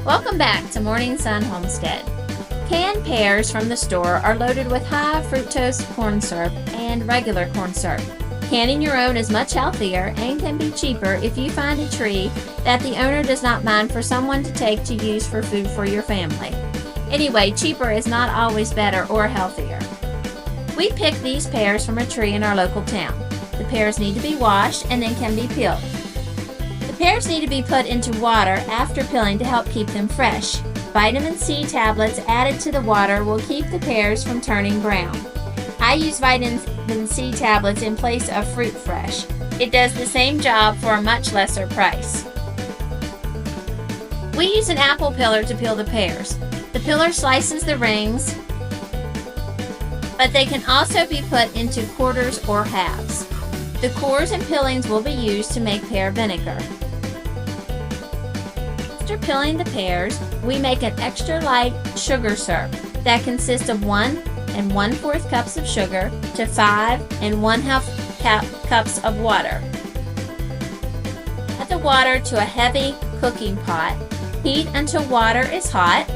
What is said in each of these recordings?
Welcome back to Morning Sun Homestead. Canned pears from the store are loaded with high fructose corn syrup and regular corn syrup. Canning your own is much healthier and can be cheaper if you find a tree that the owner does not mind for someone to take to use for food for your family. Anyway, cheaper is not always better or healthier. We picked these pears from a tree in our local town. The pears need to be washed and then can be peeled. The pears need to be put into water after peeling to help keep them fresh. Vitamin C tablets added to the water will keep the pears from turning brown. I use vitamin C tablets in place of Fruit Fresh. It does the same job for a much lesser price. We use an apple peeler to peel the pears. The peeler slices the rings, but they can also be put into quarters or halves. The cores and peelings will be used to make pear vinegar. After peeling the pears, we make an extra light sugar syrup that consists of 1 1/4 cups of sugar to 5 1/2 cups of water. Add the water to a heavy cooking pot. Heat until water is hot,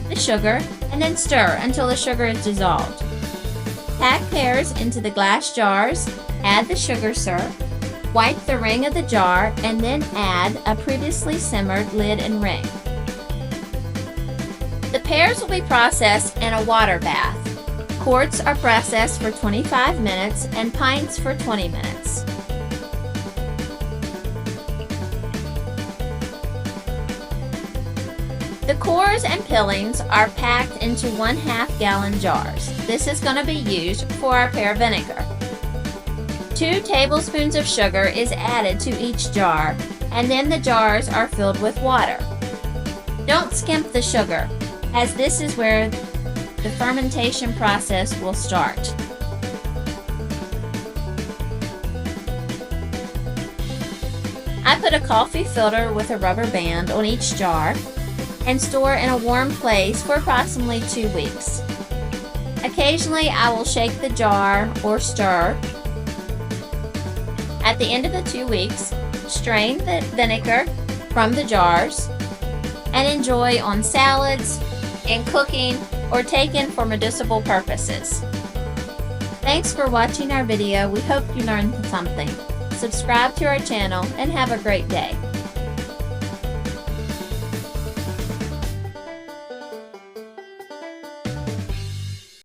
the sugar, and then stir until the sugar is dissolved. Pack pears into the glass jars, add the sugar syrup, wipe the ring of the jar, and then add a previously simmered lid and ring. The pears will be processed in a water bath. Quarts are processed for 25 minutes and pints for 20 minutes. The cores and peelings are packed into 1/2 gallon jars. This is going to be used for our pear vinegar. 2 tablespoons of sugar is added to each jar, and then the jars are filled with water. Don't skimp the sugar, as this is where the fermentation process will start. I put a coffee filter with a rubber band on each jar and store in a warm place for approximately 2 weeks. Occasionally, I will shake the jar or stir. At the end of the 2 weeks, strain the vinegar from the jars and enjoy on salads, in cooking, or taken for medicinal purposes. Thanks for watching our video. We hope you learned something. Subscribe to our channel and have a great day.